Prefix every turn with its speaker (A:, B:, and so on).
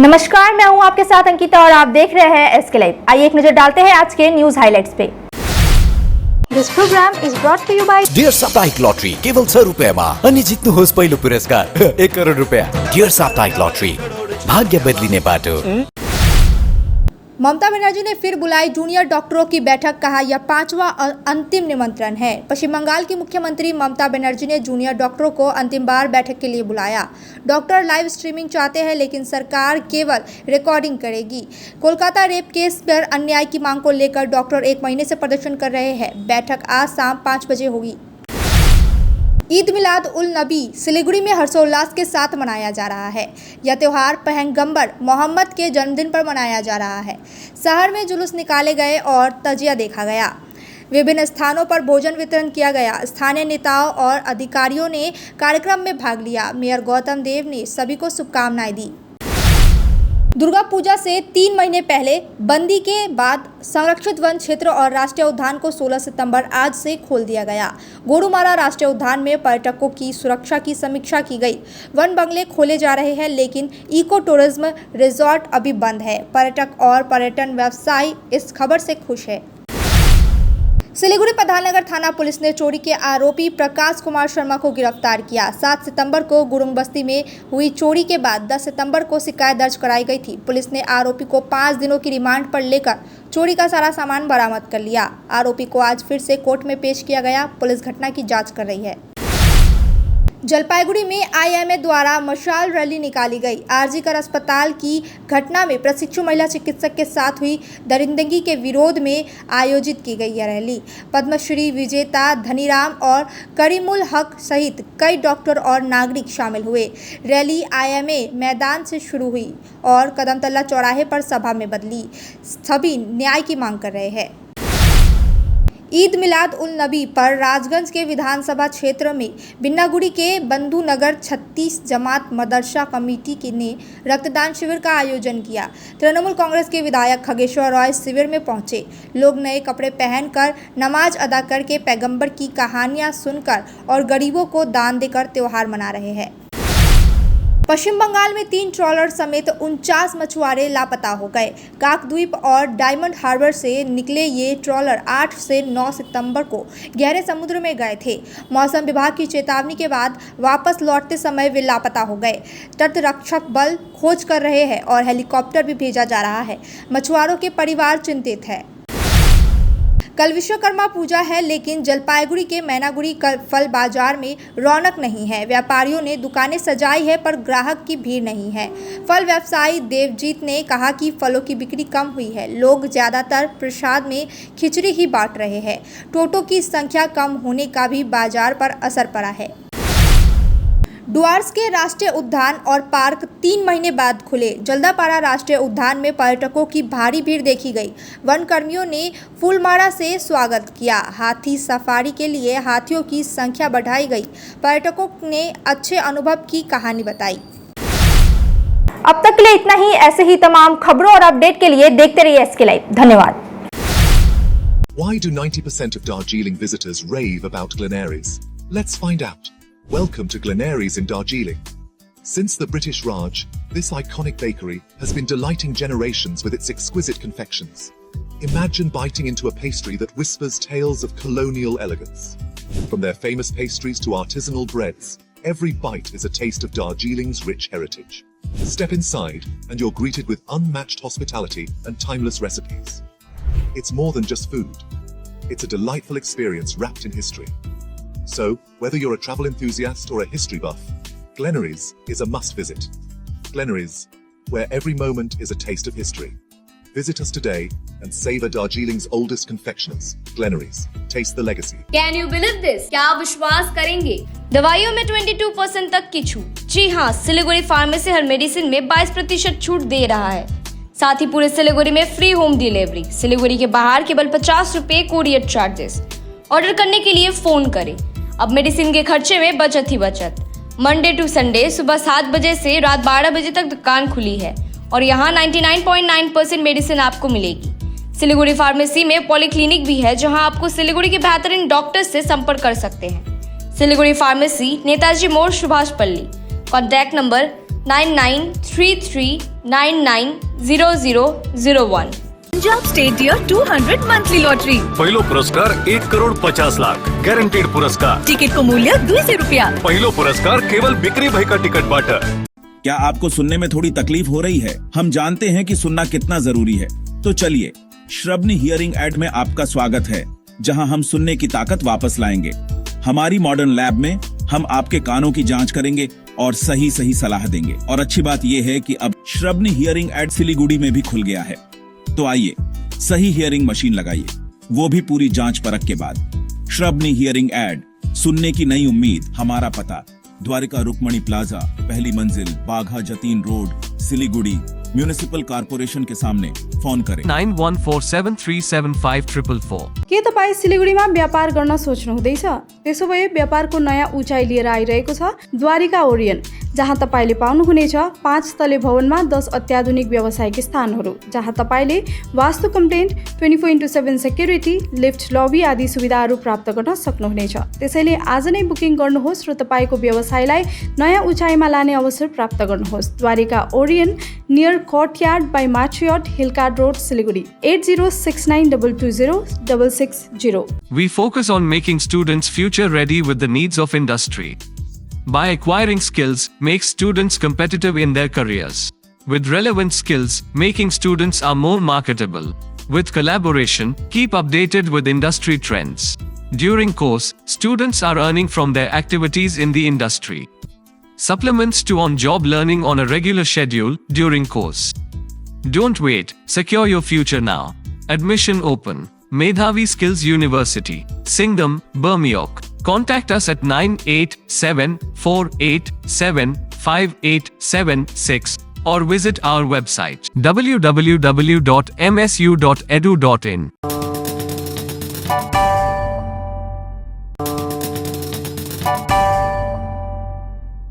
A: नमस्कार, मैं हूं आपके साथ अंकिता और आप देख रहे हैं एसके लाइव। आइए एक नजर डालते हैं आज के न्यूज हाइलाइट्स पे। This program is brought to you by
B: dear साप्ताहिक लॉटरी केवल 6 रुपयामा अनि जित्नुहोस् पहिलो पुरस्कार 1 करोड रुपैयाँ। डियर साप्ताहिक लॉटरी, भाग्य बदलिने बाटो।
A: ममता बनर्जी ने फिर बुलाई जूनियर डॉक्टरों की बैठक, कहा यह 5वां और अंतिम निमंत्रण है। पश्चिम बंगाल की मुख्यमंत्री ममता बनर्जी ने जूनियर डॉक्टरों को अंतिम बार बैठक के लिए बुलाया। डॉक्टर लाइव स्ट्रीमिंग चाहते हैं लेकिन सरकार केवल रिकॉर्डिंग करेगी। कोलकाता रेप केस पर अन्याय की मांग को लेकर डॉक्टर 1 महीने से प्रदर्शन कर रहे हैं। बैठक आज शाम 5 बजे होगी। ईद मिलाद उल नबी सिलीगुड़ी में हर्षोल्लास के साथ मनाया जा रहा है। यह त्यौहार पैगंबर मोहम्मद के जन्मदिन पर मनाया जा रहा है। शहर में जुलूस निकाले गए और तजिया देखा गया। विभिन्न स्थानों पर भोजन वितरण किया गया। स्थानीय नेताओं और अधिकारियों ने कार्यक्रम में भाग लिया। मेयर गौतम देव ने सभी को शुभकामनाएं दी। दुर्गा पूजा से 3 महीने पहले बंदी के बाद संरक्षित वन क्षेत्र और राष्ट्रीय उद्यान को 16 सितंबर आज से खोल दिया गया। गोरुमारा राष्ट्रीय उद्यान में पर्यटकों की सुरक्षा की समीक्षा की गई। वन बंगले खोले जा रहे हैं लेकिन इको टूरिज्म रिजॉर्ट अभी बंद है। पर्यटक और पर्यटन व्यवसायी इस खबर से खुश है। सिलीगुड़ी प्रधाननगर थाना पुलिस ने चोरी के आरोपी प्रकाश कुमार शर्मा को गिरफ्तार किया। 7 सितंबर को गुरुंग बस्ती में हुई चोरी के बाद 10 सितंबर को शिकायत दर्ज कराई गई थी। पुलिस ने आरोपी को 5 दिनों की रिमांड पर लेकर चोरी का सारा सामान बरामद कर लिया। आरोपी को आज फिर से कोर्ट में पेश किया गया। पुलिस घटना की जांच कर रही है। जलपाईगुड़ी में आईएमए द्वारा मशाल रैली निकाली गई। आरजीकर अस्पताल की घटना में प्रशिक्षु महिला चिकित्सक के साथ हुई दरिंदगी के विरोध में आयोजित की गई यह रैली। पद्मश्री विजेता धनीराम और करीमुल हक सहित कई डॉक्टर और नागरिक शामिल हुए। रैली आईएमए मैदान से शुरू हुई और कदमतल्ला चौराहे पर सभा में बदली। सभी न्याय की मांग कर रहे हैं। ईद मिलाद उल नबी पर राजगंज के विधानसभा क्षेत्र में बिन्नागुड़ी के बंधु नगर 36 जमात मदरसा कमेटी ने रक्तदान शिविर का आयोजन किया। तृणमूल कांग्रेस के विधायक खगेश्वर रॉय शिविर में पहुंचे। लोग नए कपड़े पहनकर नमाज अदा करके पैगंबर की कहानियां सुनकर और गरीबों को दान देकर त्यौहार मना रहे हैं। पश्चिम बंगाल में 3 ट्रॉलर समेत 49 मछुआरे लापता हो गए। काकद्वीप और डायमंड हार्बर से निकले ये ट्रॉलर 8 से 9 सितंबर को गहरे समुद्र में गए थे। मौसम विभाग की चेतावनी के बाद वापस लौटते समय वे लापता हो गए। तटरक्षक बल खोज कर रहे हैं और हेलीकॉप्टर भी भेजा जा रहा है। मछुआरों के परिवार चिंतित है। कल विश्वकर्मा पूजा है लेकिन जलपाईगुड़ी के मैनागुड़ी फल बाजार में रौनक नहीं है। व्यापारियों ने दुकानें सजाई है पर ग्राहक की भीड़ नहीं है। फल व्यवसायी देवजीत ने कहा कि फलों की बिक्री कम हुई है। लोग ज़्यादातर प्रसाद में खिचड़ी ही बांट रहे हैं। टोटो की संख्या कम होने का भी बाजार पर असर पड़ा है। डुआर्स के राष्ट्रीय उद्यान और पार्क 3 महीने बाद खुले। जल्दापाड़ा राष्ट्रीय उद्यान में पर्यटकों की भारी भीड़ देखी गई। वन कर्मियों ने फूलमाला से स्वागत किया। हाथी सफारी के लिए हाथियों की संख्या बढ़ाई गई। पर्यटकों ने अच्छे अनुभव की कहानी बताई। अब तक के लिए इतना ही। ऐसे ही तमाम खबरों और अपडेट के लिए देखते रहिए एसके लाइव। धन्यवाद।
C: Why do 90% of Darjeeling visitors rave about Glenaries? Let's find out. Welcome to Glenaries in Darjeeling. Since the British Raj, this iconic bakery has been delighting generations with its exquisite confections. Imagine biting into a pastry that whispers tales of colonial elegance. From their famous pastries to artisanal breads, every bite is a taste of Darjeeling's rich heritage. Step inside and you're greeted with unmatched hospitality and timeless recipes. It's more than just food. It's a delightful experience wrapped in history. So, whether you're a travel enthusiast or a history buff, Glenaries is a must visit. Glenaries, where every moment is a taste of history. Visit us today and savor Darjeeling's oldest confectioners. Glenaries, taste the legacy.
D: Can you believe this? क्या आप विश्वास करेंगे? दवाइयों में 22% तक की छूट। जी हाँ, सिलीगुड़ी फार्मेसी हर मेडिसिन में 22% छूट दे रहा है। साथ ही पूरे सिलीगुड़ी में फ्री होम डिलीवरी। सिलीगुड़ी के बाहर केवल 50 रुपए कोरियर चार्जेस। ऑर्डर करने के लिए फोन करें। अब मेडिसिन के खर्चे में बचत ही बचत। मंडे टू संडे सुबह 7 बजे से रात 12 बजे तक दुकान खुली है और यहाँ 99.9% मेडिसिन आपको मिलेगी। सिलीगुड़ी फार्मेसी में पॉलीक्लिनिक भी है जहाँ आपको सिलीगुड़ी के बेहतरीन डॉक्टर से संपर्क कर सकते हैं। सिलीगुड़ी फार्मेसी, नेताजी मोड़, सुभाष पल्ली। Contact number 9933990001.
E: Punjab state year 200 monthly lottery.
F: पहिलो पुरस्कार 1,50,00,000 गॅरंटेड पुरस्कार।
E: टिकट को मूल्य 200 रुपया।
F: पहिलो पुरस्कार केवल बिक्री भई का टिकट बाट।
G: क्या आपको सुनने में थोड़ी तकलीफ हो रही है? हम जानते हैं कि सुनना कितना जरूरी है, तो चलिए श्रवणी हियरिंग एड में आपका स्वागत है, जहां हम सुनने की ताकत वापस लाएंगे। हमारी मॉडर्न लैब में हम आपके कानों की जांच करेंगे और सही सलाह देंगे। और अच्छी बात यह है कि अब श्रवणी हियरिंग एड सिलीगुड़ी में भी खुल गया है। तो आइए सही हियरिंग मशीन लगाइए, वो भी पूरी जांच परख के बाद। श्रवणी हियरिंग एड, सुनने की नई उम्मीद। हमारा पता द्वारिका रुक्मणी प्लाजा, पहली मंजिल, Bagha Jatin road, Siliguri, municipal corporation के सामने। फोन करें
H: 9147375444।
I: के तपाईँ सिलिगुडीमा व्यापार गर्न सोच्नु हुँदैछ? त्यसो भए व्यापारको नयाँ उचाइ लिएर आइरहेको छ द्वारिका ओरियन, जहाँ तपाईँले पाउनुहुनेछ 5 तले भवनमा 10 अत्याधुनिक व्यावसायिक स्थानहरू, जहाँ तपाईँले वास्तु कम्प्लेन्ट, 24/7 सेक्युरिटी, लिफ्ट, लबी आदि सुविधाहरू प्राप्त गर्न सक्नुहुनेछ। त्यसैले आज नै बुकिङ गर्नुहोस् र तपाईँको व्यवसायलाई नयाँ उचाइमा लाने अवसर प्राप्त गर्नुहोस्। Dwarika Orion, near Courtyard by Marriott, Hill Cart road, Siliguri. 8069220660।
H: We focus on making students future ready with the needs of industry. By acquiring skills, make students competitive in their careers. With relevant skills, making students are more marketable. With collaboration, keep updated with industry trends. During course, students are earning from their activities in the industry. Supplements to on-job learning on a regular schedule during course. Don't wait, secure your future now. Admission open. Medhavi Skills University, Singham, Bermioc. Contact us at 9874875876 or visit our website www.msu.edu.in.